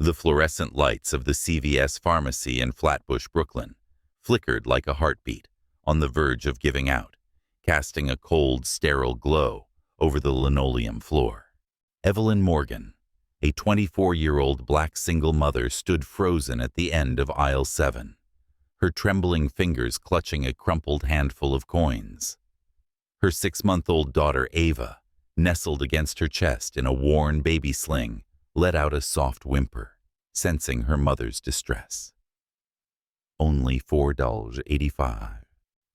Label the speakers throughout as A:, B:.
A: The fluorescent lights of the CVS pharmacy in Flatbush, Brooklyn, flickered like a heartbeat, on the verge of giving out, casting a cold, sterile glow over the linoleum floor. Evelyn Morgan, a 24-year-old black single mother, stood frozen at the end of aisle 7, her trembling fingers clutching a crumpled handful of coins. Her 6-month-old daughter, Ava, nestled against her chest in a worn baby sling, let out a soft whimper, sensing her mother's distress. Only $4.85.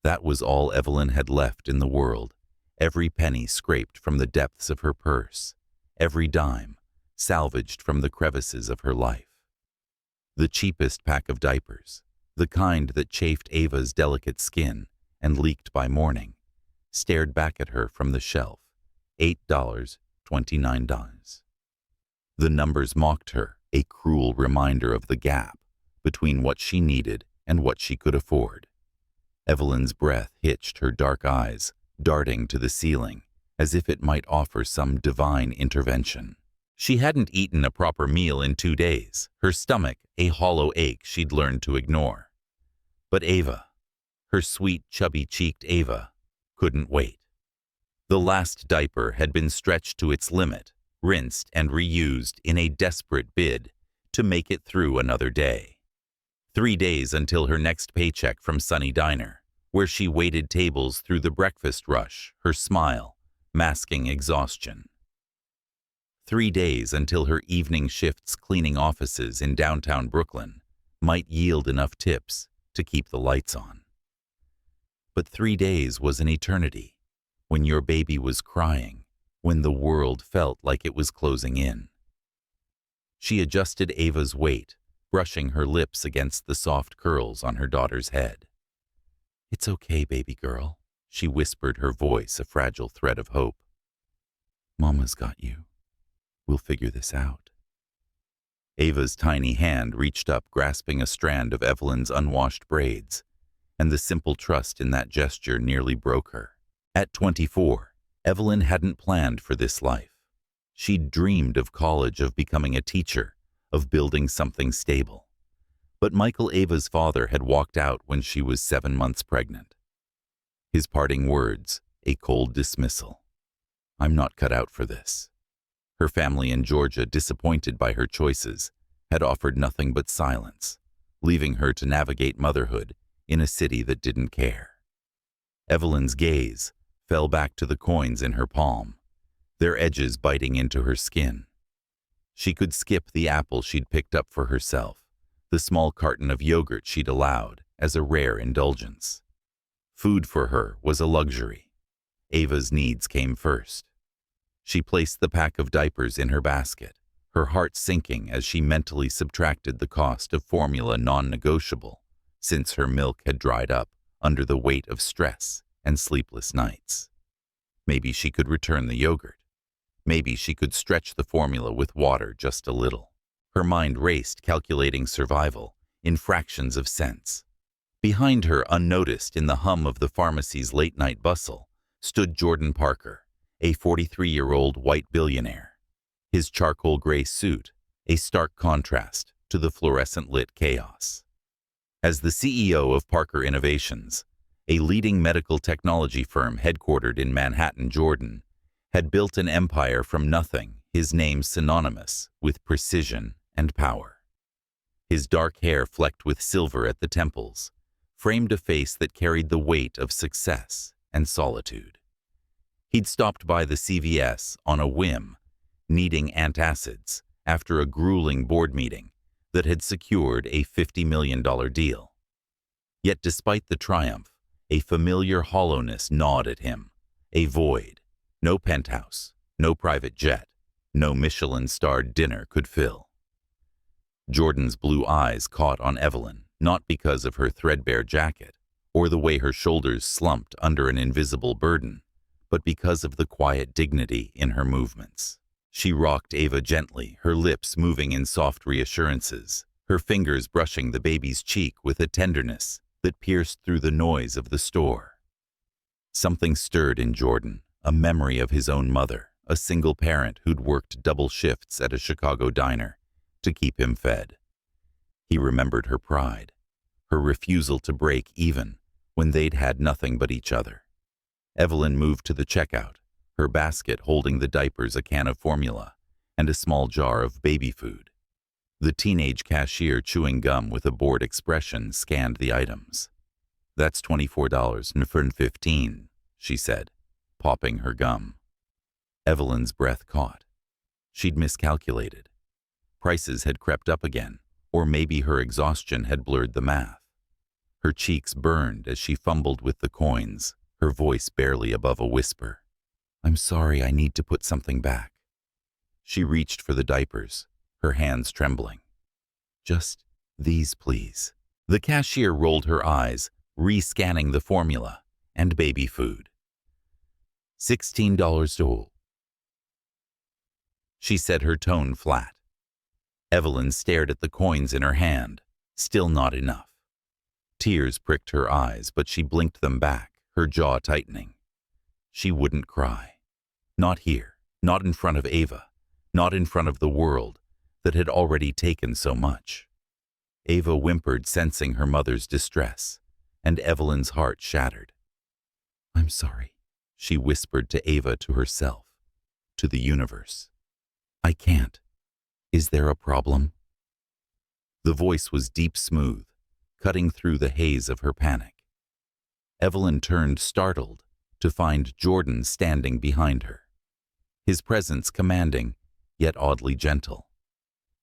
A: That was all Evelyn had left in the world, every penny scraped from the depths of her purse, every dime salvaged from the crevices of her life. The cheapest pack of diapers, the kind that chafed Ava's delicate skin and leaked by morning, stared back at her from the shelf, $8.29. The numbers mocked her, a cruel reminder of the gap between what she needed and what she could afford. Evelyn's breath hitched, her dark eyes darting to the ceiling as if it might offer some divine intervention. She hadn't eaten a proper meal in 2 days, her stomach a hollow ache she'd learned to ignore. But Ava, her sweet, chubby-cheeked Ava, couldn't wait. The last diaper had been stretched to its limit, rinsed and reused in a desperate bid to make it through another day. 3 days until her next paycheck from Sunny Diner, where she waited tables through the breakfast rush, her smile masking exhaustion. 3 days until her evening shifts cleaning offices in downtown Brooklyn might yield enough tips to keep the lights on. But 3 days was an eternity, when your baby was crying, when the world felt like it was closing in. She adjusted Ava's weight, brushing her lips against the soft curls on her daughter's head. "It's okay, baby girl," she whispered, her voice a fragile thread of hope. "Mama's got you. We'll figure this out." Ava's tiny hand reached up, grasping a strand of Evelyn's unwashed braids, and the simple trust in that gesture nearly broke her. At 24, Evelyn hadn't planned for this life. She'd dreamed of college, of becoming a teacher, of building something stable. But Michael, Ava's father, had walked out when she was 7 months pregnant. His parting words, a cold dismissal. "I'm not cut out for this." Her family in Georgia, disappointed by her choices, had offered nothing but silence, leaving her to navigate motherhood in a city that didn't care. Evelyn's gaze fell back to the coins in her palm, their edges biting into her skin. She could skip the apple she'd picked up for herself, the small carton of yogurt she'd allowed as a rare indulgence. Food for her was a luxury. Ava's needs came first. She placed the pack of diapers in her basket, her heart sinking as she mentally subtracted the cost of formula non-negotiable, since her milk had dried up under the weight of stress and sleepless nights. Maybe she could return the yogurt. Maybe she could stretch the formula with water just a little. Her mind raced, calculating survival in fractions of cents. Behind her, unnoticed in the hum of the pharmacy's late-night bustle, stood Jordan Parker, a 43-year-old white billionaire. His charcoal gray suit, a stark contrast to the fluorescent-lit chaos. As the CEO of Parker Innovations, a leading medical technology firm headquartered in Manhattan, Jordan, had built an empire from nothing, his name synonymous with precision and power. His dark hair, flecked with silver at the temples, framed a face that carried the weight of success and solitude. He'd stopped by the CVS on a whim, needing antacids after a grueling board meeting that had secured a $50 million deal. Yet despite the triumph, a familiar hollowness gnawed at him, a void no penthouse, no private jet, no Michelin-starred dinner could fill. Jordan's blue eyes caught on Evelyn, not because of her threadbare jacket or the way her shoulders slumped under an invisible burden, but because of the quiet dignity in her movements. She rocked Ava gently, her lips moving in soft reassurances, her fingers brushing the baby's cheek with a tenderness that pierced through the noise of the store. Something stirred in Jordan, a memory of his own mother, a single parent who'd worked double shifts at a Chicago diner, to keep him fed. He remembered her pride, her refusal to break even when they'd had nothing but each other. Evelyn moved to the checkout, her basket holding the diapers, a can of formula, and a small jar of baby food. The teenage cashier, chewing gum with a bored expression, scanned the items. "That's $24.15, she said, popping her gum. Evelyn's breath caught. She'd miscalculated. Prices had crept up again, or maybe her exhaustion had blurred the math. Her cheeks burned as she fumbled with the coins, her voice barely above a whisper. "I'm sorry, I need to put something back." She reached for the diapers, her hands trembling. "Just these, please." The cashier rolled her eyes, re-scanning the formula and baby food. $16 total, she said, her tone flat. Evelyn stared at the coins in her hand. Still not enough. Tears pricked her eyes, but she blinked them back, her jaw tightening. She wouldn't cry. Not here, not in front of Ava, not in front of the world that had already taken so much. Ava whimpered, sensing her mother's distress, and Evelyn's heart shattered. "I'm sorry," she whispered to Ava, to herself, to the universe. "I can't. Is there a problem?" The voice was deep, smooth, cutting through the haze of her panic. Evelyn turned, startled, to find Jordan standing behind her. His presence commanding, yet oddly gentle.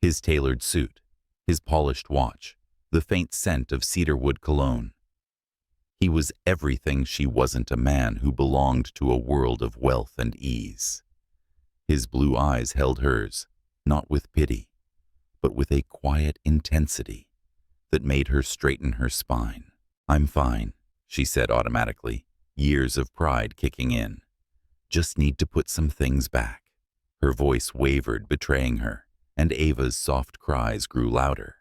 A: His tailored suit, his polished watch, the faint scent of cedarwood cologne. He was everything she wasn't, a man who belonged to a world of wealth and ease. His blue eyes held hers, not with pity, but with a quiet intensity that made her straighten her spine. "I'm fine," she said automatically, years of pride kicking in. "Just need to put some things back." Her voice wavered, betraying her, and Ava's soft cries grew louder.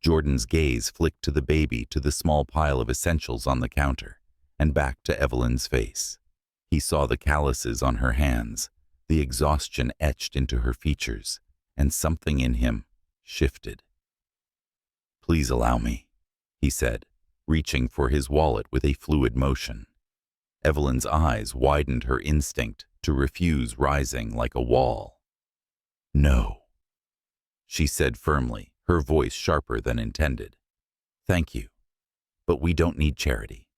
A: Jordan's gaze flicked to the baby, to the small pile of essentials on the counter, and back to Evelyn's face. He saw the calluses on her hands, the exhaustion etched into her features, and something in him shifted. "Please allow me," he said, reaching for his wallet with a fluid motion. Evelyn's eyes widened, her instinct to refuse rising like a wall. "No," she said firmly, her voice sharper than intended. "Thank you, but we don't need charity."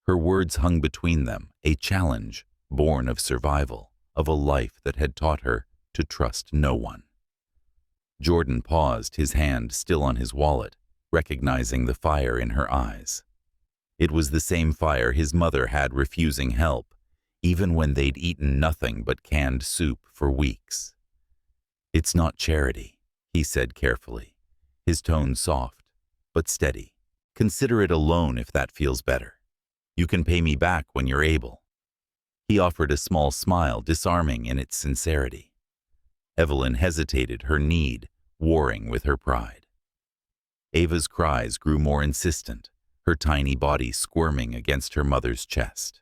A: Her words hung between them, a challenge born of survival, of a life that had taught her to trust no one. Jordan paused, his hand still on his wallet, recognizing the fire in her eyes. It was the same fire his mother had, refusing help, even when they'd eaten nothing but canned soup for weeks. "It's not charity," he said carefully, his tone soft but steady. "Consider it a loan if that feels better. You can pay me back when you're able." He offered a small smile, disarming in its sincerity. Evelyn hesitated, her need warring with her pride. Ava's cries grew more insistent, her tiny body squirming against her mother's chest.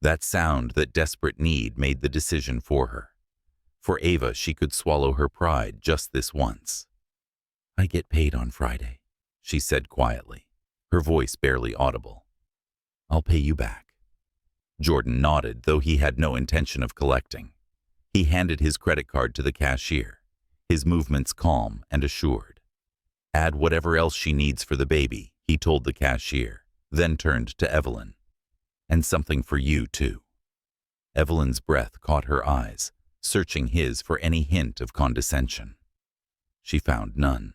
A: That sound, that desperate need, made the decision for her. For Ava, she could swallow her pride just this once. "I get paid on Friday," she said quietly, her voice barely audible. "I'll pay you back." Jordan nodded, though he had no intention of collecting. He handed his credit card to the cashier, his movements calm and assured. "Add whatever else she needs for the baby," he told the cashier, then turned to Evelyn. "And something for you, too." Evelyn's breath caught her eyes, searching his for any hint of condescension. She found none.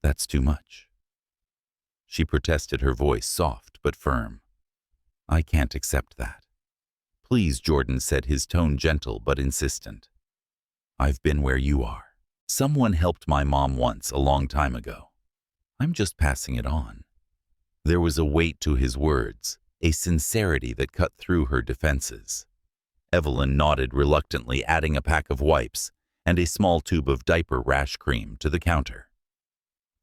A: "That's too much," she protested, her voice soft but firm. "I can't accept that." "Please," Jordan said, his tone gentle but insistent. "I've been where you are. Someone helped my mom once, a long time ago. I'm just passing it on." There was a weight to his words, a sincerity that cut through her defenses. Evelyn nodded reluctantly, adding a pack of wipes and a small tube of diaper rash cream to the counter.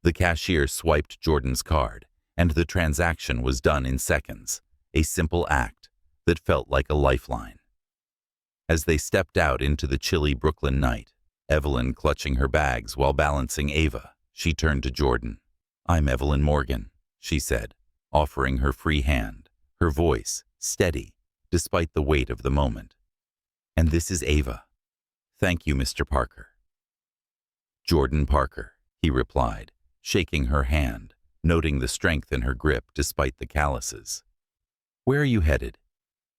A: The cashier swiped Jordan's card, and the transaction was done in seconds, a simple act that felt like a lifeline. As they stepped out into the chilly Brooklyn night, Evelyn clutching her bags while balancing Ava, she turned to Jordan. "I'm Evelyn Morgan," she said, offering her free hand, her voice steady despite the weight of the moment. "And this is Ava." "Thank you, Mr. Parker." "Jordan Parker," he replied, shaking her hand, noting the strength in her grip despite the calluses. "Where are you headed?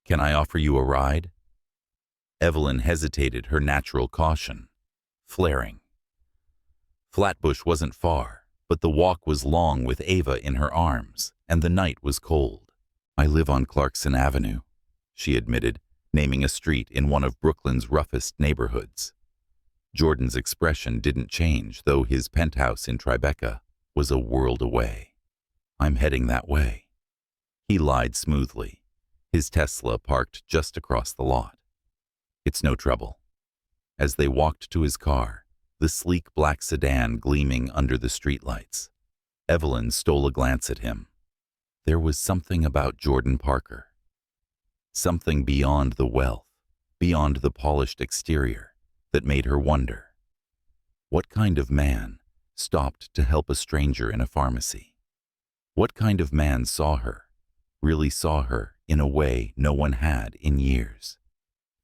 A: Can I offer you a ride?" Evelyn hesitated, her natural caution flaring. Flatbush wasn't far, but the walk was long with Ava in her arms, and the night was cold. "I live on Clarkson Avenue," she admitted, naming a street in one of Brooklyn's roughest neighborhoods. Jordan's expression didn't change, though his penthouse in Tribeca was a world away. "I'm heading that way." He lied smoothly, his Tesla parked just across the lot. "It's no trouble." As they walked to his car, the sleek black sedan gleaming under the streetlights, Evelyn stole a glance at him. There was something about Jordan Parker. Something beyond the wealth, beyond the polished exterior, that made her wonder. What kind of man stopped to help a stranger in a pharmacy? What kind of man saw her, really saw her in a way no one had in years?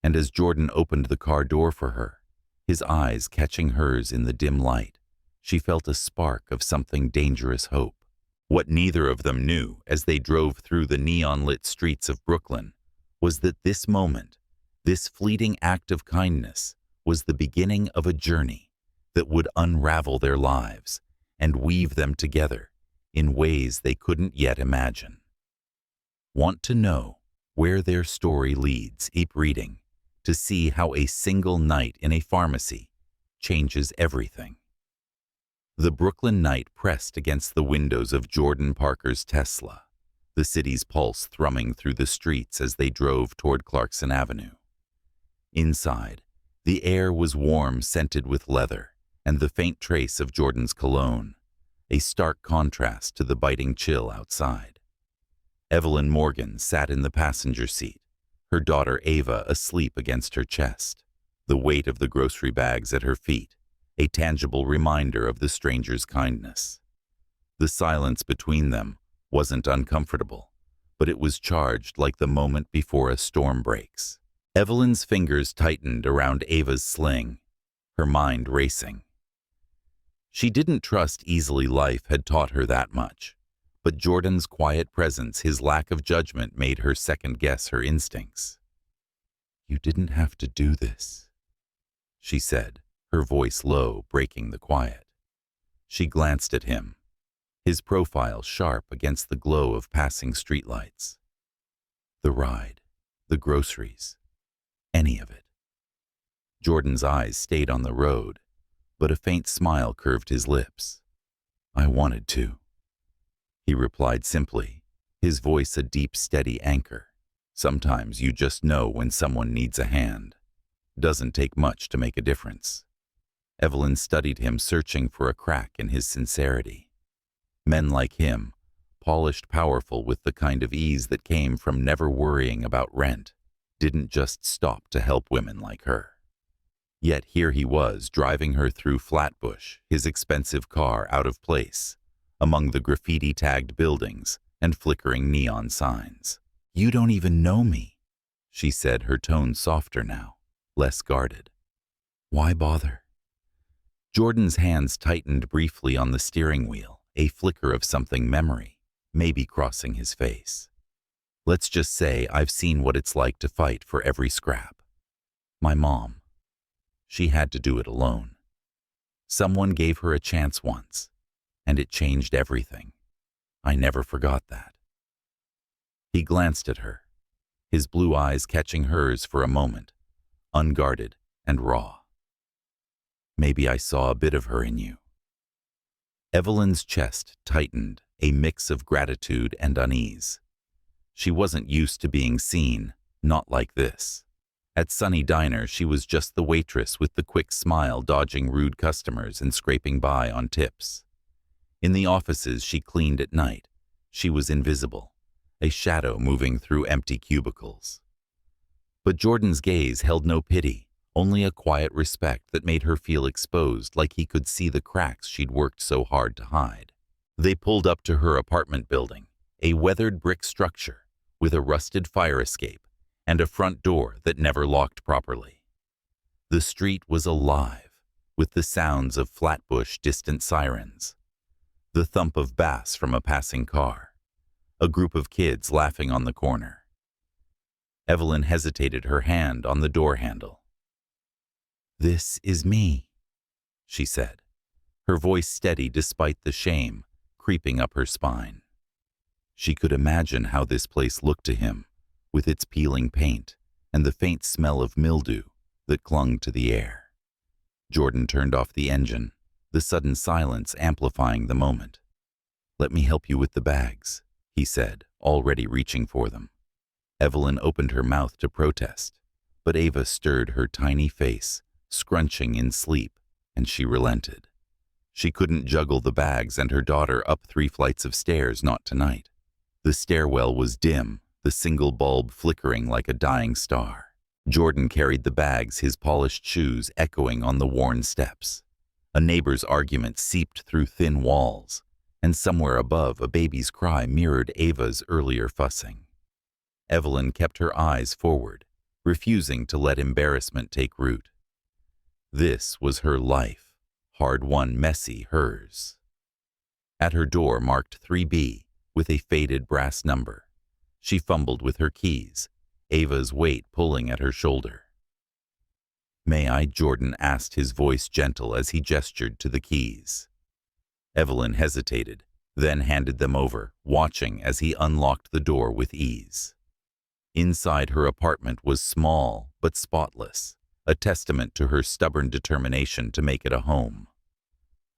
A: And as Jordan opened the car door for her, his eyes catching hers in the dim light, she felt a spark of something dangerous hope. What neither of them knew as they drove through the neon-lit streets of Brooklyn was that this moment, this fleeting act of kindness, was the beginning of a journey that would unravel their lives and weave them together in ways they couldn't yet imagine. Want to know where their story leads? Keep reading to see how a single night in a pharmacy changes everything. The Brooklyn night pressed against the windows of Jordan Parker's Tesla, the city's pulse thrumming through the streets as they drove toward Clarkson Avenue. Inside, the air was warm, scented with leather and the faint trace of Jordan's cologne, a stark contrast to the biting chill outside. Evelyn Morgan sat in the passenger seat, her daughter Ava asleep against her chest, the weight of the grocery bags at her feet, a tangible reminder of the stranger's kindness. The silence between them wasn't uncomfortable, but it was charged like the moment before a storm breaks. Evelyn's fingers tightened around Ava's sling, her mind racing. She didn't trust easily. Life had taught her that much, but Jordan's quiet presence, his lack of judgment, made her second-guess her instincts. "You didn't have to do this," she said, her voice low, breaking the quiet. She glanced at him, his profile sharp against the glow of passing streetlights. The ride, the groceries, any of it. Jordan's eyes stayed on the road, but a faint smile curved his lips. "I wanted to," he replied simply, his voice a deep, steady anchor. "Sometimes you just know when someone needs a hand. Doesn't take much to make a difference." Evelyn studied him, searching for a crack in his sincerity. Men like him, polished, powerful, with the kind of ease that came from never worrying about rent, didn't just stop to help women like her. Yet here he was, driving her through Flatbush, his expensive car out of place, among the graffiti-tagged buildings and flickering neon signs. "You don't even know me," she said, her tone softer now, less guarded. "Why bother?" Jordan's hands tightened briefly on the steering wheel, a flicker of something, memory, maybe, crossing his face. "Let's just say I've seen what it's like to fight for every scrap. My mom. She had to do it alone. Someone gave her a chance once, and it changed everything. I never forgot that." He glanced at her, his blue eyes catching hers for a moment, unguarded and raw. "Maybe I saw a bit of her in you." Evelyn's chest tightened, a mix of gratitude and unease. She wasn't used to being seen, not like this. At Sunny Diner, she was just the waitress with the quick smile, dodging rude customers and scraping by on tips. In the offices she cleaned at night, she was invisible, a shadow moving through empty cubicles. But Jordan's gaze held no pity, only a quiet respect that made her feel exposed, like he could see the cracks she'd worked so hard to hide. They pulled up to her apartment building, a weathered brick structure with a rusted fire escape and a front door that never locked properly. The street was alive with the sounds of Flatbush distant sirens, the thump of bass from a passing car, a group of kids laughing on the corner. Evelyn hesitated, her hand on the door handle. "This is me," she said, her voice steady despite the shame creeping up her spine. She could imagine how this place looked to him, with its peeling paint and the faint smell of mildew that clung to the air. Jordan turned off the engine, the sudden silence amplifying the moment. "Let me help you with the bags," he said, already reaching for them. Evelyn opened her mouth to protest, but Ava stirred her tiny face, scrunching in sleep, and she relented. She couldn't juggle the bags and her daughter up 3 flights of stairs, not tonight. The stairwell was dim, the single bulb flickering like a dying star. Jordan carried the bags, his polished shoes echoing on the worn steps. A neighbor's argument seeped through thin walls, and somewhere above a baby's cry mirrored Ava's earlier fussing. Evelyn kept her eyes forward, refusing to let embarrassment take root. This was her life, hard-won, messy, hers. At her door marked 3B with a faded brass number. She fumbled with her keys, Ava's weight pulling at her shoulder. "May I?" Jordan asked, his voice gentle as he gestured to the keys. Evelyn hesitated, then handed them over, watching as he unlocked the door with ease. Inside, her apartment was small but spotless, a testament to her stubborn determination to make it a home.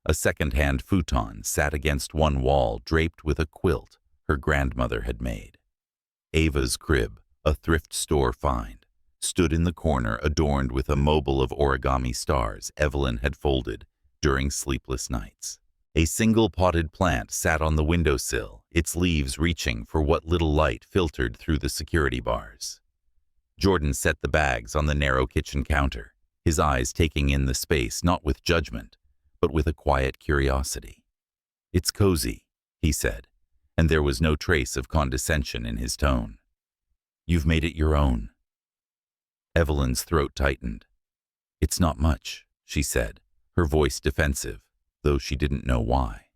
A: A second-hand futon sat against one wall, draped with a quilt her grandmother had made. Ava's crib, a thrift store find, stood in the corner, adorned with a mobile of origami stars Evelyn had folded during sleepless nights. A single potted plant sat on the windowsill, its leaves reaching for what little light filtered through the security bars. Jordan set the bags on the narrow kitchen counter, his eyes taking in the space not with judgment, but with a quiet curiosity. "It's cozy," he said, and there was no trace of condescension in his tone. "You've made it your own." Evelyn's throat tightened. "It's not much," she said, her voice defensive, though she didn't know why.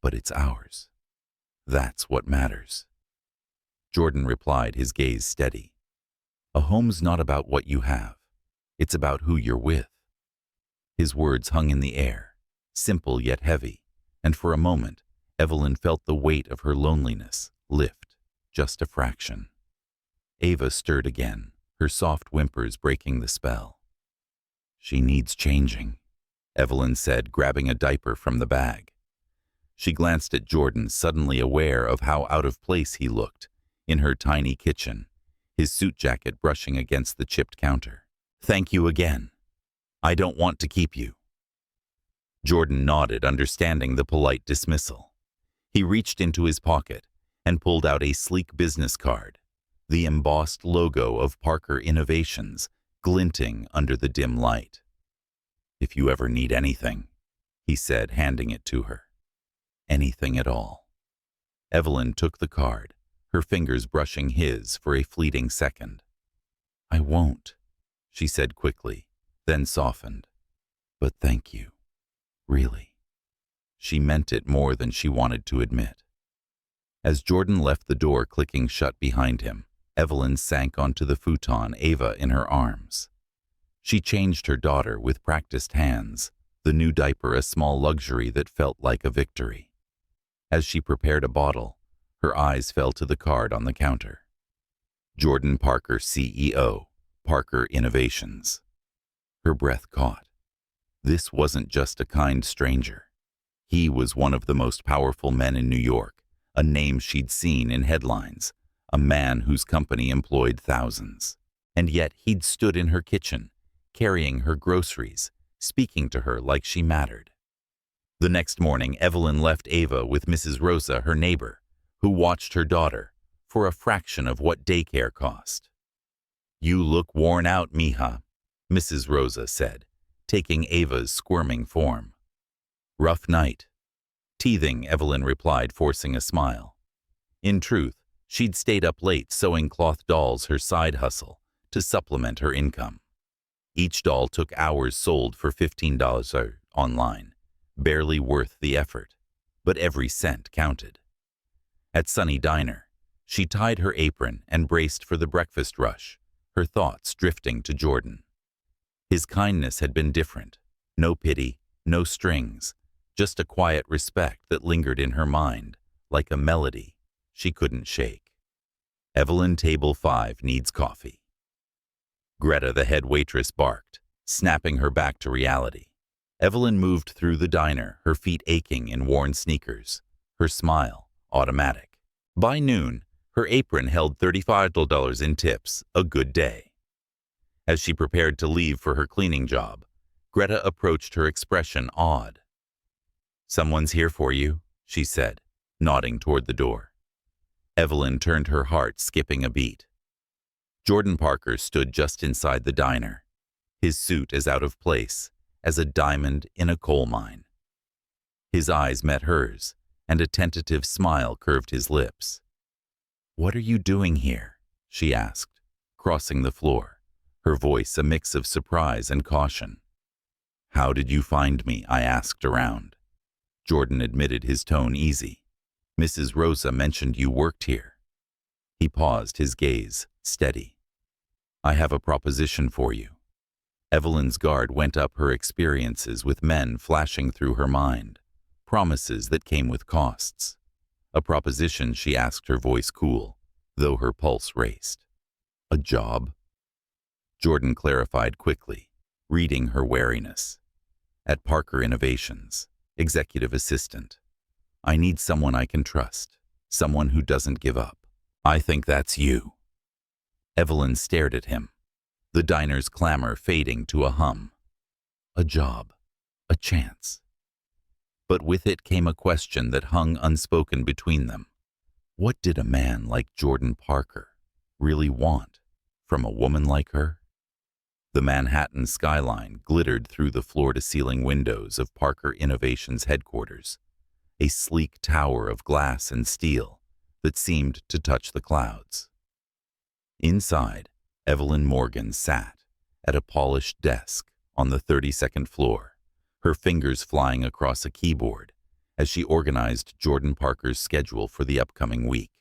A: "But it's ours. That's what matters." Jordan replied, his gaze steady. "A home's not about what you have. It's about who you're with." His words hung in the air, simple yet heavy, and for a moment, Evelyn felt the weight of her loneliness lift, just a fraction. Ava stirred again, her soft whimpers breaking the spell. "She needs changing," Evelyn said, grabbing a diaper from the bag. She glanced at Jordan, suddenly aware of how out of place he looked in her tiny kitchen, his suit jacket brushing against the chipped counter. "Thank you again. I don't want to keep you." Jordan nodded, understanding the polite dismissal. He reached into his pocket and pulled out a sleek business card, the embossed logo of Parker Innovations glinting under the dim light. "If you ever need anything," he said, handing it to her. "Anything at all." Evelyn took the card, her fingers brushing his for a fleeting second. "I won't," she said quickly, then softened. "But thank you. Really." She meant it more than she wanted to admit. As Jordan left, the door clicking shut behind him, Evelyn sank onto the futon, Ava in her arms. She changed her daughter with practiced hands, the new diaper a small luxury that felt like a victory. As she prepared a bottle, her eyes fell to the card on the counter. Jordan Parker, CEO, Parker Innovations. Her breath caught. This wasn't just a kind stranger. He was one of the most powerful men in New York, a name she'd seen in headlines, a man whose company employed thousands. And yet he'd stood in her kitchen, carrying her groceries, speaking to her like she mattered. The next morning, Evelyn left Ava with Mrs. Rosa, her neighbor, who watched her daughter for a fraction of what daycare cost. "You look worn out, mija," Mrs. Rosa said, taking Ava's squirming form. Rough night. Teething, Evelyn replied, forcing a smile. In truth, she'd stayed up late sewing cloth dolls, her side hustle, to supplement her income. Each doll took hours, sold for $15 online, barely worth the effort, but every cent counted. At Sunny Diner, she tied her apron and braced for the breakfast rush, her thoughts drifting to Jordan. His kindness had been different. No pity, no strings, just a quiet respect that lingered in her mind, like a melody she couldn't shake. Evelyn, table 5 needs coffee. Greta, the head waitress, barked, snapping her back to reality. Evelyn moved through the diner, her feet aching in worn sneakers, her smile automatic. By noon, her apron held $35 in tips, a good day. As she prepared to leave for her cleaning job, Greta approached, her expression odd. "Someone's here for you," she said, nodding toward the door. Evelyn turned, her heart skipping a beat. Jordan Parker stood just inside the diner, his suit as out of place as a diamond in a coal mine. His eyes met hers, and a tentative smile curved his lips. "What are you doing here?" she asked, crossing the floor, her voice a mix of surprise and caution. "How did you find me?" I asked around. Jordan admitted, his tone easy. "Mrs. Rosa mentioned you worked here." He paused, his gaze steady. "I have a proposition for you." Evelyn's guard went up, her experiences with men flashing through her mind, promises that came with costs. "A proposition?" she asked, her voice cool, though her pulse raced. "A job?" Jordan clarified quickly, reading her wariness. "At Parker Innovations, executive assistant. I need someone I can trust, someone who doesn't give up. I think that's you." Evelyn stared at him, the diner's clamor fading to a hum. A job, a chance. But with it came a question that hung unspoken between them. What did a man like Jordan Parker really want from a woman like her? The Manhattan skyline glittered through the floor-to-ceiling windows of Parker Innovations headquarters, a sleek tower of glass and steel that seemed to touch the clouds. Inside, Evelyn Morgan sat at a polished desk on the 32nd floor, her fingers flying across a keyboard as she organized Jordan Parker's schedule for the upcoming week.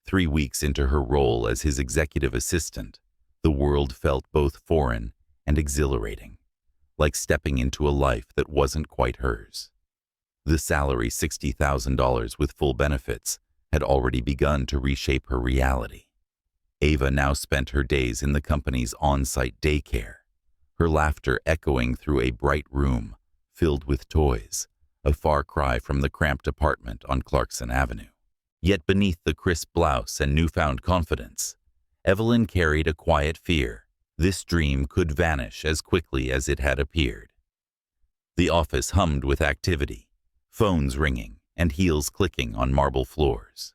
A: 3 weeks into her role as his executive assistant, the world felt both foreign and exhilarating, like stepping into a life that wasn't quite hers. The salary, $60,000 with full benefits, had already begun to reshape her reality. Ava now spent her days in the company's on-site daycare, her laughter echoing through a bright room filled with toys, a far cry from the cramped apartment on Clarkson Avenue. Yet beneath the crisp blouse and newfound confidence, Evelyn carried a quiet fear. This dream could vanish as quickly as it had appeared. The office hummed with activity, phones ringing and heels clicking on marble floors.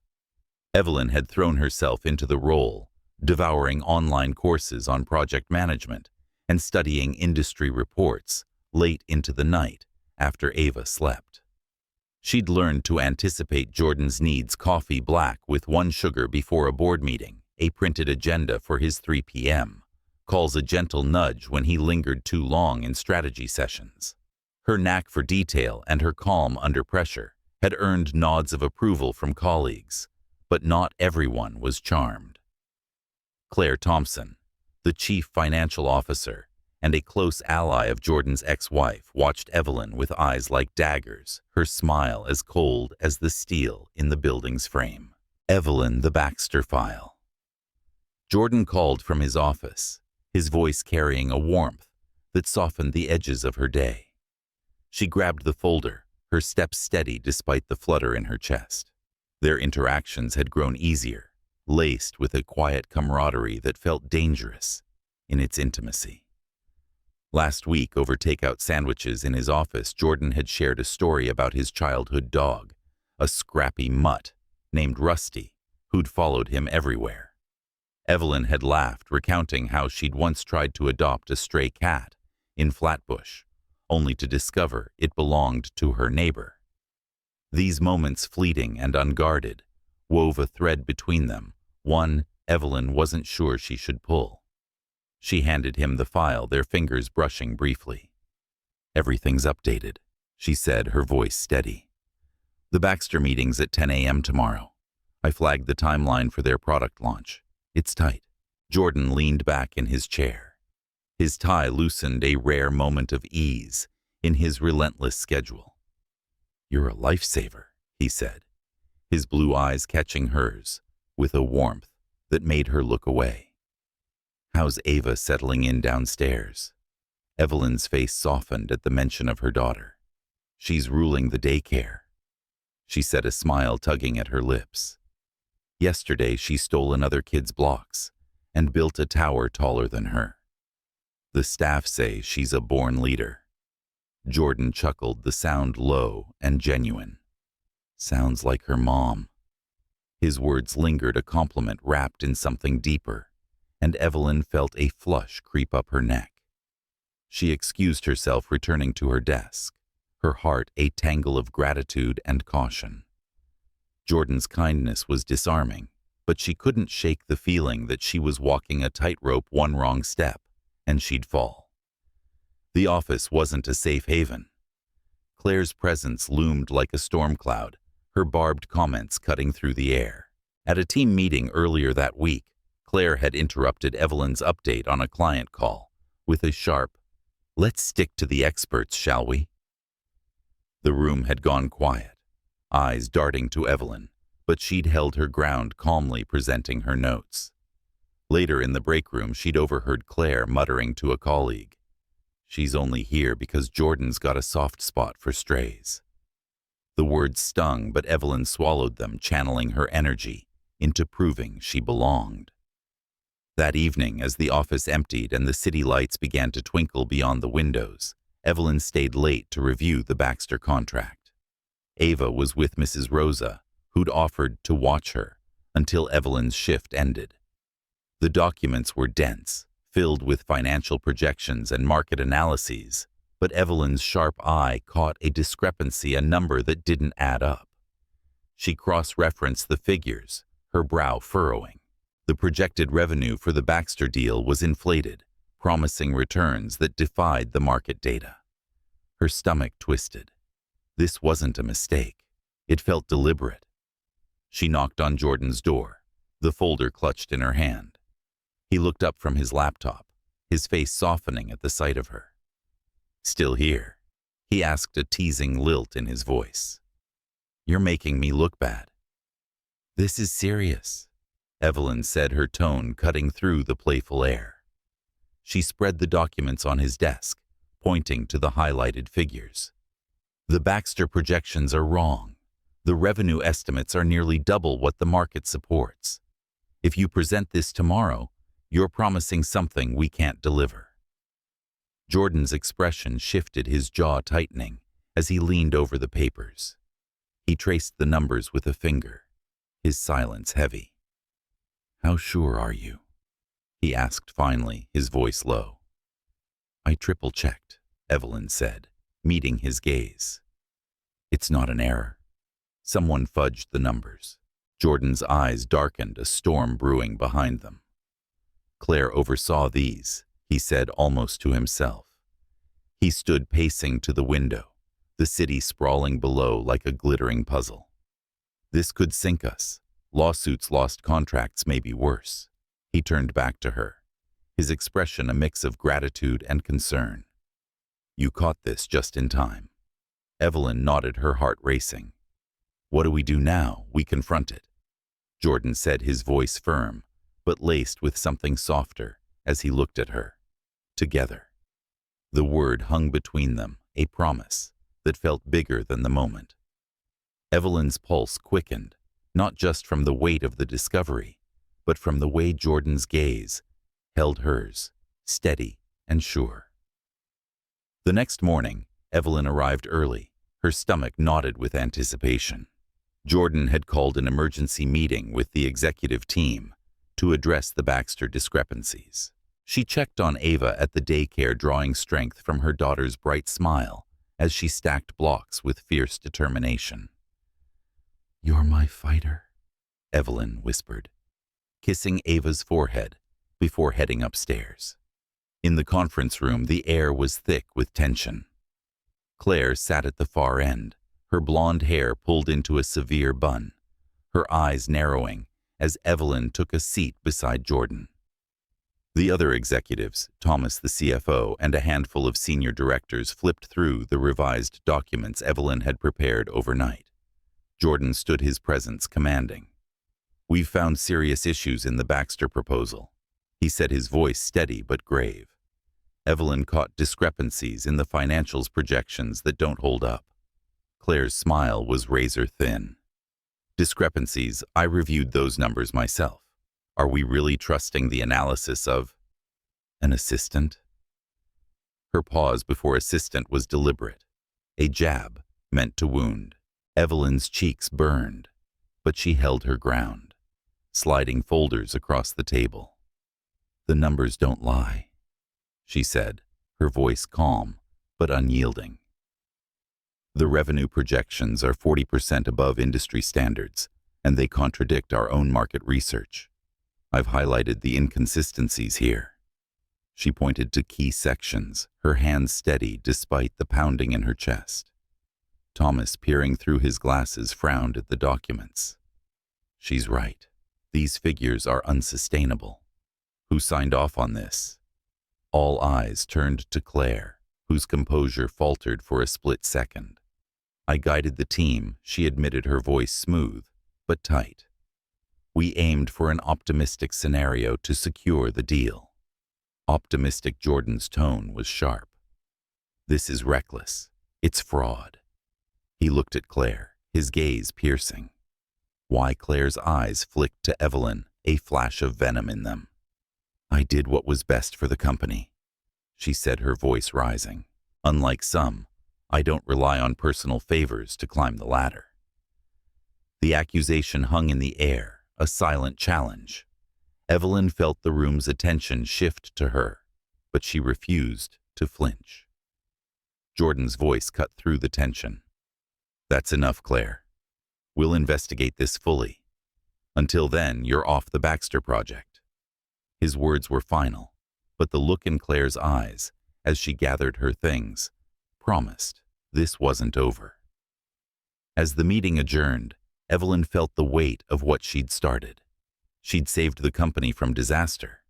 A: Evelyn had thrown herself into the role, devouring online courses on project management and studying industry reports late into the night after Ava slept. She'd learned to anticipate Jordan's needs: coffee black with 1 sugar before a board meeting, a printed agenda for his 3 p.m., calls, a gentle nudge when he lingered too long in strategy sessions. Her knack for detail and her calm under pressure had earned nods of approval from colleagues, but not everyone was charmed. Claire Thompson, the chief financial officer and a close ally of Jordan's ex-wife, watched Evelyn with eyes like daggers, her smile as cold as the steel in the building's frame. "Evelyn, the Baxter file." Jordan called from his office, his voice carrying a warmth that softened the edges of her day. She grabbed the folder, her steps steady despite the flutter in her chest. Their interactions had grown easier, laced with a quiet camaraderie that felt dangerous in its intimacy. Last week, over takeout sandwiches in his office, Jordan had shared a story about his childhood dog, a scrappy mutt named Rusty, who'd followed him everywhere. Evelyn had laughed, recounting how she'd once tried to adopt a stray cat in Flatbush, only to discover it belonged to her neighbor. These moments, fleeting and unguarded, wove a thread between them, one Evelyn wasn't sure she should pull. She handed him the file, their fingers brushing briefly. "Everything's updated," she said, her voice steady. "The Baxter meeting's at 10 a.m. tomorrow. I flagged the timeline for their product launch. It's tight." Jordan leaned back in his chair. His tie loosened, a rare moment of ease in his relentless schedule. "You're a lifesaver," he said, his blue eyes catching hers with a warmth that made her look away. "How's Ava settling in downstairs?" Evelyn's face softened at the mention of her daughter. "She's ruling the daycare," she said, a smile tugging at her lips. "Yesterday she stole another kid's blocks and built a tower taller than her. The staff say she's a born leader." Jordan chuckled, the sound low and genuine. "Sounds like her mom." His words lingered, a compliment wrapped in something deeper, and Evelyn felt a flush creep up her neck. She excused herself, returning to her desk, her heart a tangle of gratitude and caution. Jordan's kindness was disarming, but she couldn't shake the feeling that she was walking a tightrope. One wrong step, and she'd fall. The office wasn't a safe haven. Claire's presence loomed like a storm cloud, her barbed comments cutting through the air. At a team meeting earlier that week, Claire had interrupted Evelyn's update on a client call with a sharp, "Let's stick to the experts, shall we?" The room had gone quiet, eyes darting to Evelyn, but she'd held her ground, calmly presenting her notes. Later in the break room, she'd overheard Claire muttering to a colleague, "She's only here because Jordan's got a soft spot for strays." The words stung, but Evelyn swallowed them, channeling her energy into proving she belonged. That evening, as the office emptied and the city lights began to twinkle beyond the windows, Evelyn stayed late to review the Baxter contract. Ava was with Mrs. Rosa, who'd offered to watch her until Evelyn's shift ended. The documents were dense, filled with financial projections and market analyses, but Evelyn's sharp eye caught a discrepancy, a number that didn't add up. She cross-referenced the figures, her brow furrowing. The projected revenue for the Baxter deal was inflated, promising returns that defied the market data. Her stomach twisted. This wasn't a mistake. It felt deliberate. She knocked on Jordan's door, the folder clutched in her hand. He looked up from his laptop, his face softening at the sight of her. "Still here?" he asked, a teasing lilt in his voice. "You're making me look bad." "This is serious," Evelyn said, her tone cutting through the playful air. She spread the documents on his desk, pointing to the highlighted figures. "The Baxter projections are wrong. The revenue estimates are nearly double what the market supports. If you present this tomorrow, you're promising something we can't deliver." Jordan's expression shifted, his jaw tightening as he leaned over the papers. He traced the numbers with a finger, his silence heavy. "How sure are you?" he asked finally, his voice low. "I triple-checked," Evelyn said, meeting his gaze. "It's not an error. Someone fudged the numbers." Jordan's eyes darkened, a storm brewing behind them. "Claire oversaw these," he said, almost to himself. He stood pacing to the window, the city sprawling below like a glittering puzzle. "This could sink us. Lawsuits, lost contracts, may be worse." He turned back to her, his expression a mix of gratitude and concern. "You caught this just in time." Evelyn nodded, her heart racing. "What do we do now?" "We confront it," Jordan said, his voice firm, but laced with something softer as he looked at her. "Together." The word hung between them, a promise that felt bigger than the moment. Evelyn's pulse quickened, not just from the weight of the discovery, but from the way Jordan's gaze held hers, steady and sure. The next morning, Evelyn arrived early, her stomach knotted with anticipation. Jordan had called an emergency meeting with the executive team, to address the Baxter discrepancies. She checked on Ava at the daycare, drawing strength from her daughter's bright smile as she stacked blocks with fierce determination. "You're my fighter," Evelyn whispered, kissing Ava's forehead before heading upstairs. In the conference room, the air was thick with tension. Claire sat at the far end, her blonde hair pulled into a severe bun, her eyes narrowing as Evelyn took a seat beside Jordan. The other executives, Thomas the CFO and a handful of senior directors, flipped through the revised documents Evelyn had prepared overnight. Jordan stood his presence commanding. "We've found serious issues in the Baxter proposal," he said, his voice steady but grave. Evelyn caught discrepancies in the financials projections that don't hold up. Claire's smile was razor thin. "Discrepancies, I reviewed those numbers myself. Are we really trusting the analysis of an assistant?" Her pause before assistant was deliberate. A jab meant to wound. Evelyn's cheeks burned, but she held her ground, sliding folders across the table. "The numbers don't lie," she said, her voice calm but unyielding. "The revenue projections are 40% above industry standards, and they contradict our own market research. I've highlighted the inconsistencies here." She pointed to key sections, her hands steady despite the pounding in her chest. Thomas, peering through his glasses, frowned at the documents. "She's right. These figures are unsustainable. Who signed off on this?" All eyes turned to Claire, whose composure faltered for a split second. "I guided the team," she admitted, her voice smooth but tight. "We aimed for an optimistic scenario to secure the deal." Optimistic. Jordan's tone was sharp. "This is reckless. It's fraud." He looked at Claire, his gaze piercing. Why? Claire's eyes flicked to Evelyn, a flash of venom in them. "I did what was best for the company," she said, her voice rising. "Unlike some, I don't rely on personal favors to climb the ladder." The accusation hung in the air, a silent challenge. Evelyn felt the room's attention shift to her, but she refused to flinch. Jordan's voice cut through the tension. "That's enough, Claire. We'll investigate this fully. Until then, you're off the Baxter project." His words were final, but the look in Claire's eyes, as she gathered her things, promised this wasn't over. As the meeting adjourned, Evelyn felt the weight of what she'd started. She'd saved the company from disaster,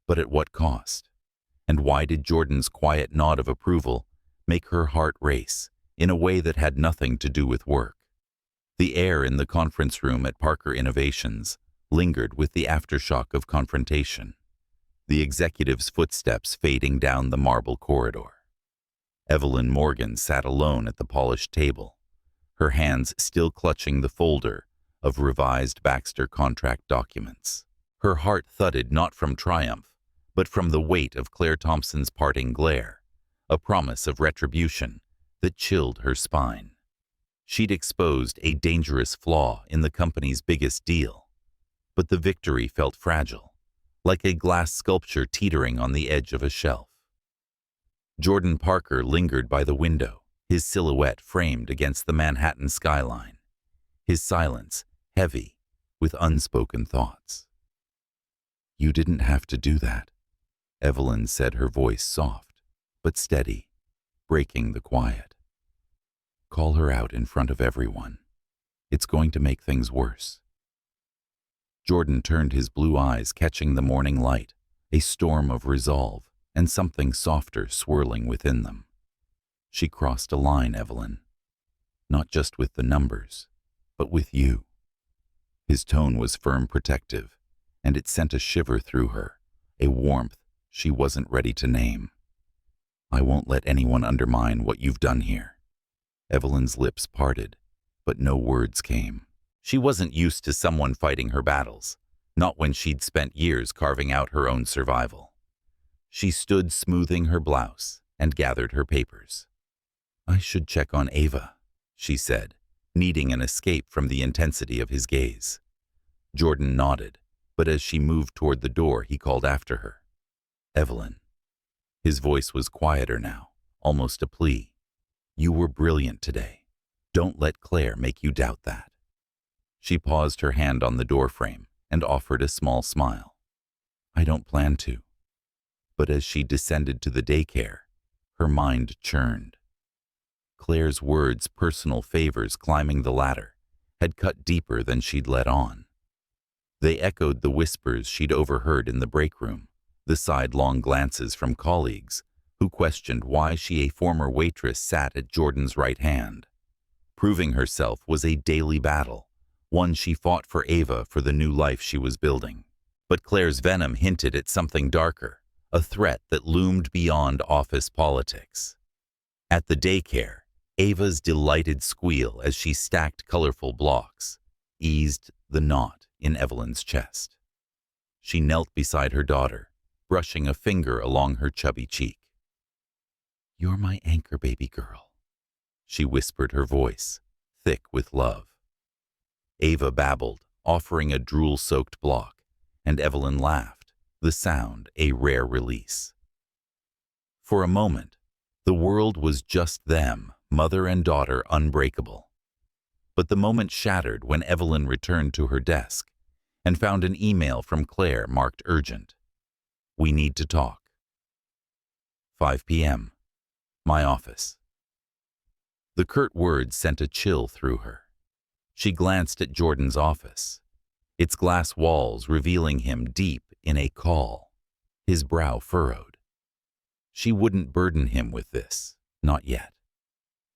A: but at what cost? And why did Jordan's quiet nod of approval make her heart race in a way that had nothing to do with work? The air in the conference room at Parker Innovations lingered with the aftershock of confrontation, the executive's footsteps fading down the marble corridor. Evelyn Morgan sat alone at the polished table, her hands still clutching the folder of revised Baxter contract documents. Her heart thudded not from triumph, but from the weight of Claire Thompson's parting glare, a promise of retribution that chilled her spine. She'd exposed a dangerous flaw in the company's biggest deal, but the victory felt fragile, like a glass sculpture teetering on the edge of a shelf. Jordan Parker lingered by the window, his silhouette framed against the Manhattan skyline, his silence heavy with unspoken thoughts. "You didn't have to do that," Evelyn said, her voice soft but steady, breaking the quiet. "Call her out in front of everyone. It's going to make things worse." Jordan turned, his blue eyes catching the morning light, a storm of resolve and something softer swirling within them. "She crossed a line, Evelyn. Not just with the numbers, but with you." His tone was firm, protective, and it sent a shiver through her, a warmth she wasn't ready to name. "I won't let anyone undermine what you've done here." Evelyn's lips parted, but no words came. She wasn't used to someone fighting her battles, not when she'd spent years carving out her own survival. She stood smoothing her blouse and gathered her papers. "I should check on Ava," she said, needing an escape from the intensity of his gaze. Jordan nodded, but as she moved toward the door, he called after her. "Evelyn." His voice was quieter now, almost a plea. "You were brilliant today. Don't let Claire make you doubt that." She paused, her hand on the doorframe, and offered a small smile. "I don't plan to." But as she descended to the daycare, her mind churned. Claire's words, personal favors climbing the ladder, had cut deeper than she'd let on. They echoed the whispers she'd overheard in the break room, the sidelong glances from colleagues who questioned why she, a former waitress, sat at Jordan's right hand. Proving herself was a daily battle, one she fought for Ava, for the new life she was building. But Claire's venom hinted at something darker, a threat that loomed beyond office politics. At the daycare, Ava's delighted squeal as she stacked colorful blocks eased the knot in Evelyn's chest. She knelt beside her daughter, brushing a finger along her chubby cheek. "You're my anchor, baby girl," she whispered, her voice thick with love. Ava babbled, offering a drool-soaked block, and Evelyn laughed, the sound a rare release. For a moment, the world was just them, mother and daughter, unbreakable. But the moment shattered when Evelyn returned to her desk and found an email from Claire marked urgent. "We need to talk." 5 p.m. My office. The curt words sent a chill through her. She glanced at Jordan's office, its glass walls revealing him deep in a call, his brow furrowed. She wouldn't burden him with this, not yet.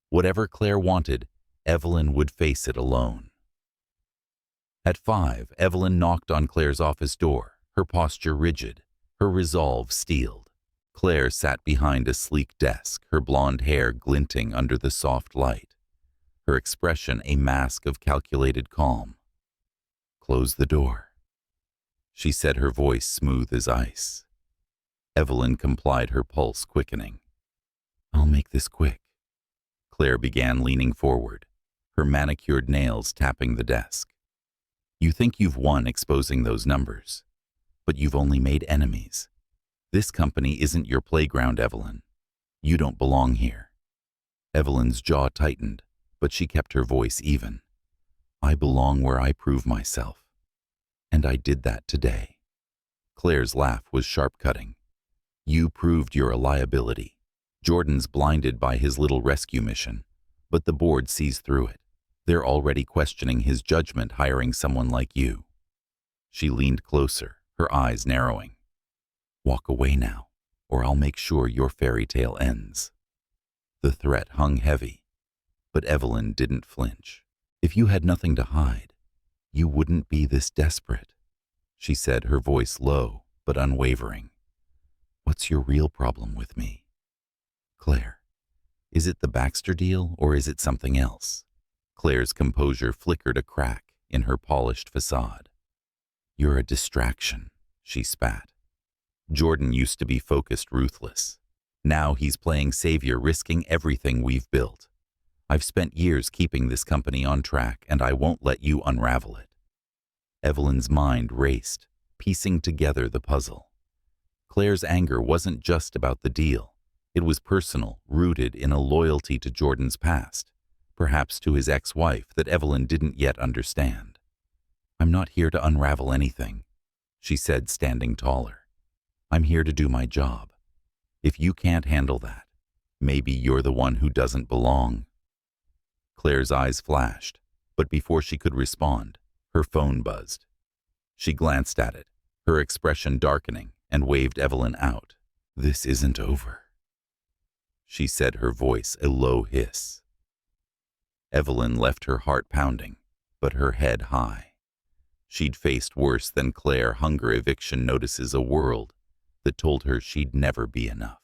A: Whatever Claire wanted, Evelyn would face it alone. At 5, Evelyn knocked on Claire's office door, her posture rigid, her resolve steeled. Claire sat behind a sleek desk, her blonde hair glinting under the soft light, her expression a mask of calculated calm. "Close the door," she said, her voice smooth as ice. Evelyn complied, her pulse quickening. "I'll make this quick," Claire began, leaning forward, her manicured nails tapping the desk. "You think you've won exposing those numbers, but you've only made enemies. This company isn't your playground, Evelyn. You don't belong here." Evelyn's jaw tightened, but she kept her voice even. "I belong where I prove myself. And I did that today." Claire's laugh was sharp-cutting. "You proved you're a liability. Jordan's blinded by his little rescue mission, but the board sees through it. They're already questioning his judgment hiring someone like you." She leaned closer, her eyes narrowing. "Walk away now, or I'll make sure your fairy tale ends." The threat hung heavy, but Evelyn didn't flinch. "If you had nothing to hide, you wouldn't be this desperate," she said, her voice low but unwavering. "What's your real problem with me? Claire, is it the Baxter deal or is it something else?" Claire's composure flickered a crack in her polished facade. "You're a distraction," she spat. "Jordan used to be focused, ruthless. Now he's playing savior, risking everything we've built. I've spent years keeping this company on track, and I won't let you unravel it." Evelyn's mind raced, piecing together the puzzle. Claire's anger wasn't just about the deal. It was personal, rooted in a loyalty to Jordan's past, perhaps to his ex-wife that Evelyn didn't yet understand. "I'm not here to unravel anything," she said, standing taller. "I'm here to do my job. If you can't handle that, maybe you're the one who doesn't belong." Claire's eyes flashed, but before she could respond, her phone buzzed. She glanced at it, her expression darkening, and waved Evelyn out. "This isn't over," she said, her voice a low hiss. Evelyn left her heart pounding, but her head high. She'd faced worse than Claire, hunger eviction notices, a world that told her she'd never be enough.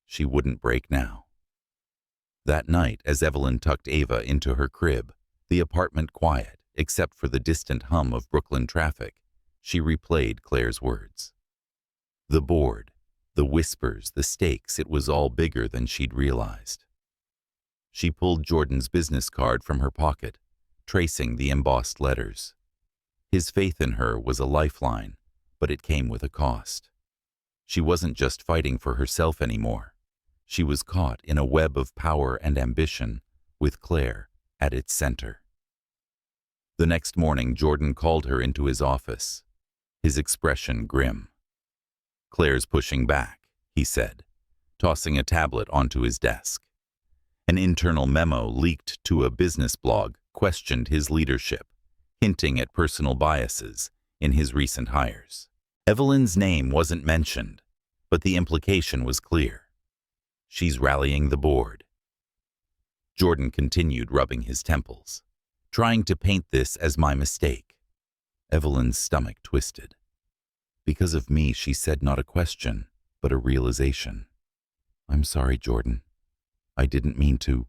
A: She wouldn't break now. That night, as Evelyn tucked Ava into her crib, the apartment quiet, except for the distant hum of Brooklyn traffic, she replayed Claire's words. The board, the whispers, the stakes, it was all bigger than she'd realized. She pulled Jordan's business card from her pocket, tracing the embossed letters. His faith in her was a lifeline, but it came with a cost. She wasn't just fighting for herself anymore. She was caught in a web of power and ambition, with Claire at its center. The next morning, Jordan called her into his office, his expression grim. "Claire's pushing back," he said, tossing a tablet onto his desk. An internal memo leaked to a business blog questioned his leadership, hinting at personal biases in his recent hires. Evelyn's name wasn't mentioned, but the implication was clear. She's rallying the board. Jordan continued rubbing his temples, trying to paint this as my mistake. Evelyn's stomach twisted. Because of me, she said, not a question, but a realization. "I'm sorry, Jordan. I didn't mean to."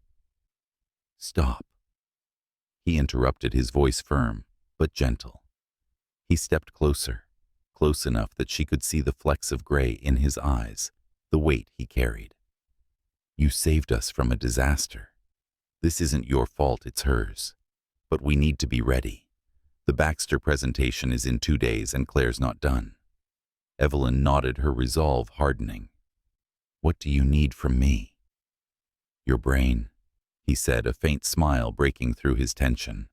A: "Stop." He interrupted, his voice firm, but gentle. He stepped closer, close enough that she could see the flecks of gray in his eyes, the weight he carried. "You saved us from a disaster. This isn't your fault, it's hers. But we need to be ready. The Baxter presentation is in 2 days and Claire's not done." Evelyn nodded, her resolve hardening. "What do you need from me?" "Your brain," he said, a faint smile breaking through his tension.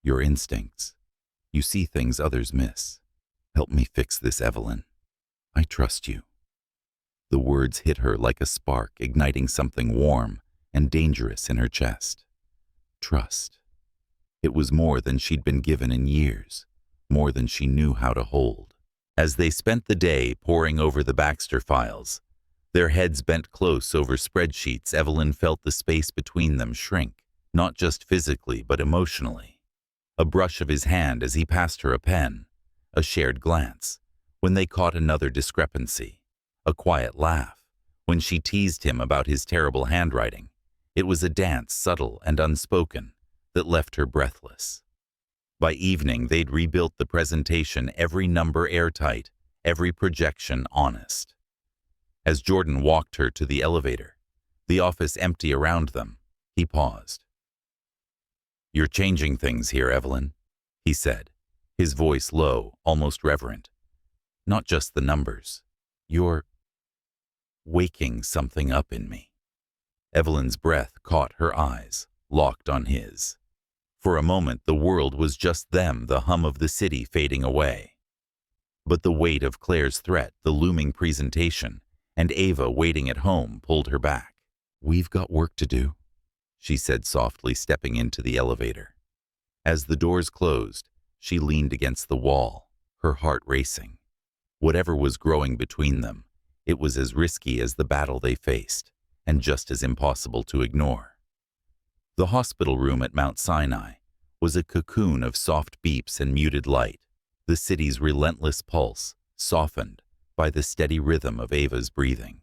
A: "Your instincts. You see things others miss. Help me fix this, Evelyn. I trust you." The words hit her like a spark, igniting something warm and dangerous in her chest. Trust. It was more than she'd been given in years, more than she knew how to hold. As they spent the day poring over the Baxter files, their heads bent close over spreadsheets, Evelyn felt the space between them shrink, not just physically but emotionally. A brush of his hand as he passed her a pen, a shared glance when they caught another discrepancy, a quiet laugh when she teased him about his terrible handwriting. It was a dance, subtle and unspoken, that left her breathless. By evening, they'd rebuilt the presentation, every number airtight, every projection honest. As Jordan walked her to the elevator, the office empty around them, he paused. "You're changing things here, Evelyn," he said, his voice low, almost reverent. "Not just the numbers. You're waking something up in me." Evelyn's breath caught her eyes, locked on his. For a moment, the world was just them, the hum of the city fading away. But the weight of Claire's threat, the looming presentation, and Ava waiting at home pulled her back. "We've got work to do," she said softly, stepping into the elevator. As the doors closed, she leaned against the wall, her heart racing. Whatever was growing between them, it was as risky as the battle they faced, and just as impossible to ignore. The hospital room at Mount Sinai was a cocoon of soft beeps and muted light, the city's relentless pulse softened by the steady rhythm of Ava's breathing.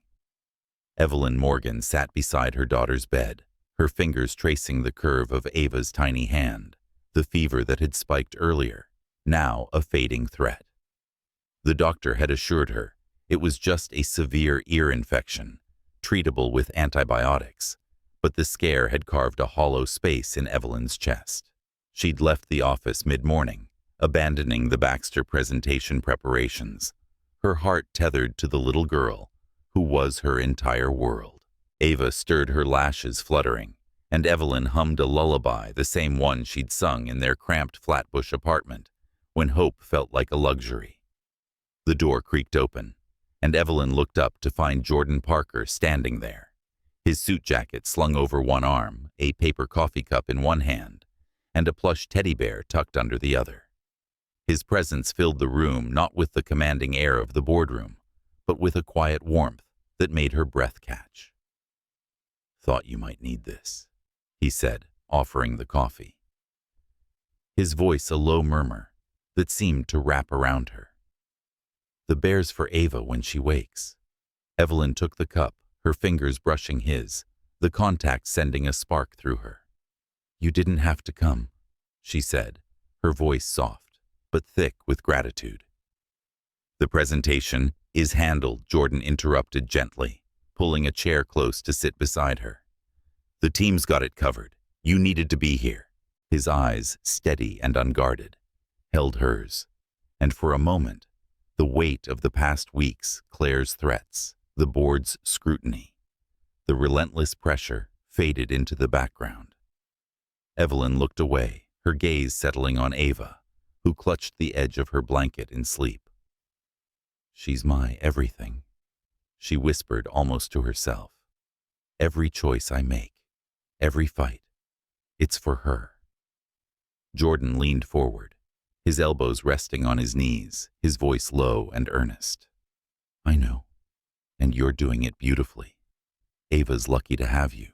A: Evelyn Morgan sat beside her daughter's bed, her fingers tracing the curve of Ava's tiny hand, the fever that had spiked earlier, now a fading threat. The doctor had assured her it was just a severe ear infection, treatable with antibiotics, but the scare had carved a hollow space in Evelyn's chest. She'd left the office mid-morning, abandoning the Baxter presentation preparations, her heart tethered to the little girl who was her entire world. Ava stirred, her lashes fluttering, and Evelyn hummed a lullaby, the same one she'd sung in their cramped Flatbush apartment when hope felt like a luxury. The door creaked open, and Evelyn looked up to find Jordan Parker standing there, his suit jacket slung over one arm, a paper coffee cup in one hand, and a plush teddy bear tucked under the other. His presence filled the room, not with the commanding air of the boardroom, but with a quiet warmth that made her breath catch. "Thought you might need this," he said, offering the coffee. His voice a low murmur that seemed to wrap around her. "The bear's for Ava when she wakes." Evelyn took the cup, her fingers brushing his, the contact sending a spark through her. "You didn't have to come," she said, her voice soft, but thick with gratitude. "The presentation is handled," Jordan interrupted gently, pulling a chair close to sit beside her. "The team's got it covered. You needed to be here." His eyes steady and unguarded. held hers, and for a moment, the weight of the past weeks, Claire's threats, the board's scrutiny, the relentless pressure faded into the background. Evelyn looked away, her gaze settling on Ava, who clutched the edge of her blanket in sleep. "She's my everything," she whispered almost to herself. "Every choice I make, every fight, it's for her." Jordan leaned forward, his elbows resting on his knees, his voice low and earnest. "I know, and you're doing it beautifully. Ava's lucky to have you."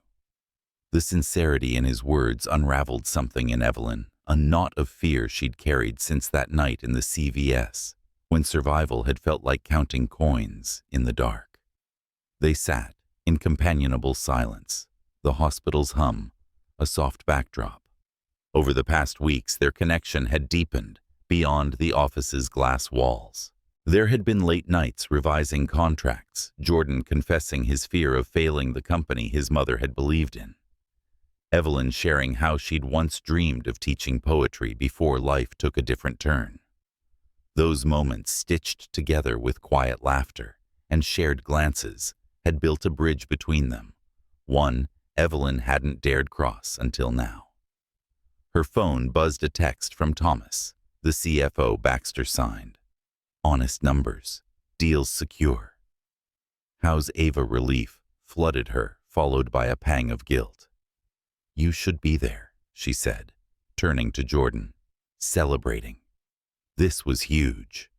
A: The sincerity in his words unraveled something in Evelyn, a knot of fear she'd carried since that night in the CVS, when survival had felt like counting coins in the dark. They sat in companionable silence, the hospital's hum, a soft backdrop. Over the past weeks, their connection had deepened beyond the office's glass walls. There had been late nights revising contracts, Jordan confessing his fear of failing the company his mother had believed in. Evelyn sharing how she'd once dreamed of teaching poetry before life took a different turn. Those moments, stitched together with quiet laughter and shared glances, had built a bridge between them, one Evelyn hadn't dared cross until now. Her phone buzzed a text from Thomas, the CFO Baxter signed. "Honest numbers. Deals secure." How's Ava relief flooded her, followed by a pang of guilt. "You should be there," she said, turning to Jordan, celebrating. This was huge.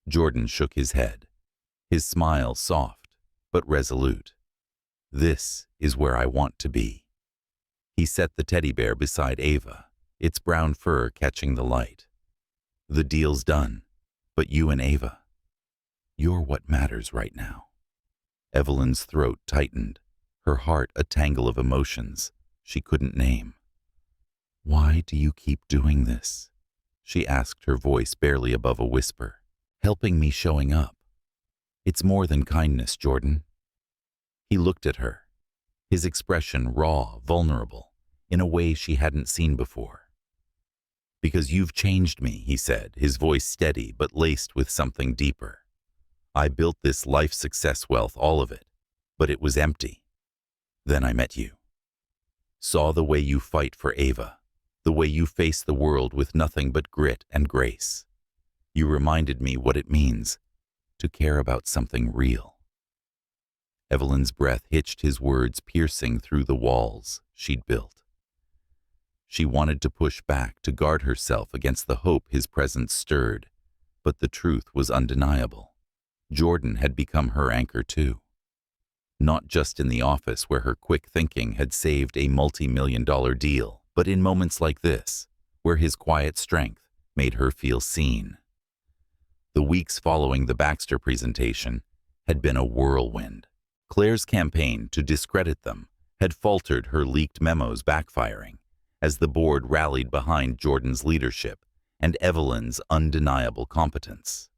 A: Jordan shook his head, his smile soft but resolute. "This is where I want to be." He set the teddy bear beside Ava, its brown fur catching the light. "The deal's done, but you and Ava, you're what matters right now." Evelyn's throat tightened, her heart a tangle of emotions she couldn't name. "Why do you keep doing this?" she asked, her voice barely above a whisper. "Helping me showing up. It's more than kindness, Jordan." He looked at her, his expression raw, vulnerable, in a way she hadn't seen before. "Because you've changed me," he said, his voice steady but laced with something deeper. "I built this life success wealth, all of it, but it was empty. Then I met you. Saw the way you fight for Ava, the way you face the world with nothing but grit and grace. You reminded me what it means to care about something real." Evelyn's breath hitched, his words piercing through the walls she'd built. She wanted to push back, to guard herself against the hope his presence stirred, but the truth was undeniable. Jordan had become her anchor too. Not just in the office where her quick thinking had saved a multi-million-dollar deal, but in moments like this, where his quiet strength made her feel seen. The weeks following the Baxter presentation had been a whirlwind. Claire's campaign to discredit them had faltered, her leaked memos backfiring, as the board rallied behind Jordan's leadership and Evelyn's undeniable competence.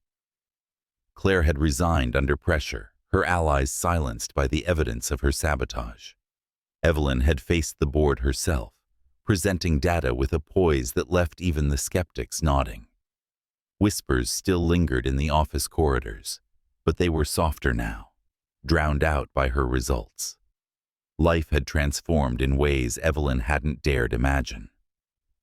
A: Claire had resigned under pressure, her allies silenced by the evidence of her sabotage. Evelyn had faced the board herself, presenting data with a poise that left even the skeptics nodding. Whispers still lingered in the office corridors, but they were softer now, drowned out by her results. Life had transformed in ways Evelyn hadn't dared imagine.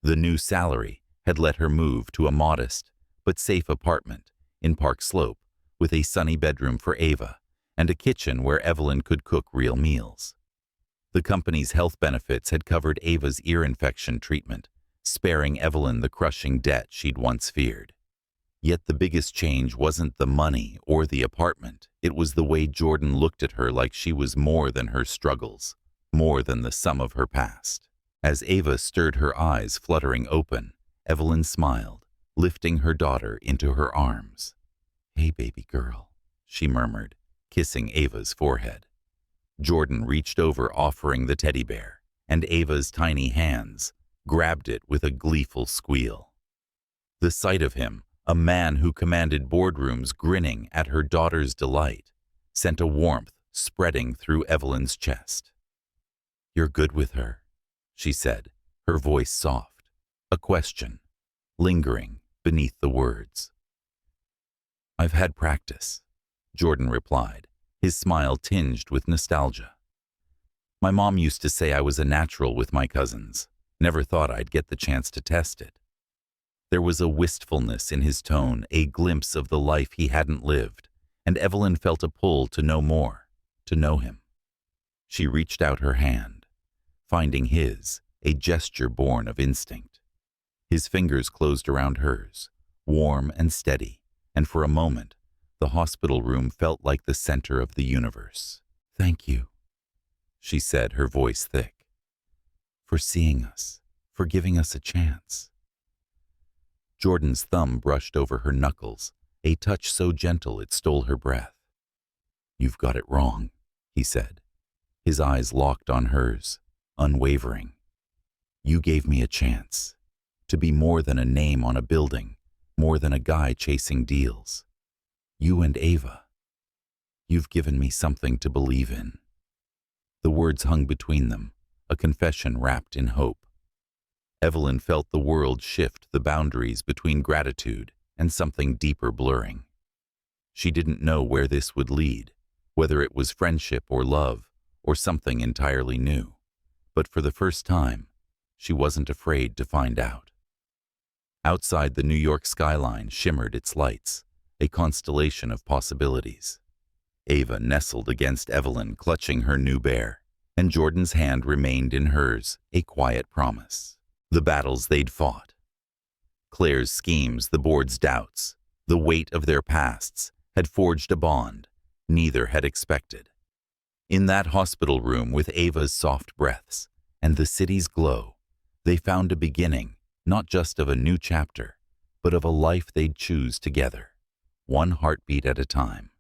A: The new salary had let her move to a modest but safe apartment in Park Slope with a sunny bedroom for Ava and a kitchen where Evelyn could cook real meals. The company's health benefits had covered Ava's ear infection treatment, sparing Evelyn the crushing debt she'd once feared. Yet the biggest change wasn't the money or the apartment. It was the way Jordan looked at her, like she was more than her struggles, more than the sum of her past. As Ava stirred, her eyes fluttering open, Evelyn smiled, lifting her daughter into her arms. "Hey, baby girl," she murmured, kissing Ava's forehead. Jordan reached over, offering the teddy bear, and Ava's tiny hands grabbed it with a gleeful squeal. The sight of him, a man who commanded boardrooms, grinning at her daughter's delight, sent a warmth spreading through Evelyn's chest. "You're good with her," she said, her voice soft, a question, lingering beneath the words. "I've had practice," Jordan replied, his smile tinged with nostalgia. "My mom used to say I was a natural with my cousins. Never thought I'd get the chance to test it." There was a wistfulness in his tone, a glimpse of the life he hadn't lived, and Evelyn felt a pull to know more, to know him. She reached out her hand, finding his, a gesture born of instinct. His fingers closed around hers, warm and steady, and for a moment, the hospital room felt like the center of the universe. "Thank you," she said, her voice thick, "for seeing us, for giving us a chance." Jordan's thumb brushed over her knuckles, a touch so gentle it stole her breath. "You've got it wrong," he said, his eyes locked on hers, unwavering. "You gave me a chance, to be more than a name on a building, more than a guy chasing deals. You and Ava. You've given me something to believe in." The words hung between them, a confession wrapped in hope. Evelyn felt the world shift, the boundaries between gratitude and something deeper blurring. She didn't know where this would lead, whether it was friendship or love or something entirely new. But for the first time, she wasn't afraid to find out. Outside, the New York skyline shimmered its lights, a constellation of possibilities. Ava nestled against Evelyn, clutching her new bear, and Jordan's hand remained in hers, a quiet promise. The battles they'd fought, Claire's schemes, the board's doubts, the weight of their pasts, had forged a bond neither had expected. In that hospital room, with Ava's soft breaths and the city's glow, they found a beginning, not just of a new chapter, but of a life they'd choose together, one heartbeat at a time.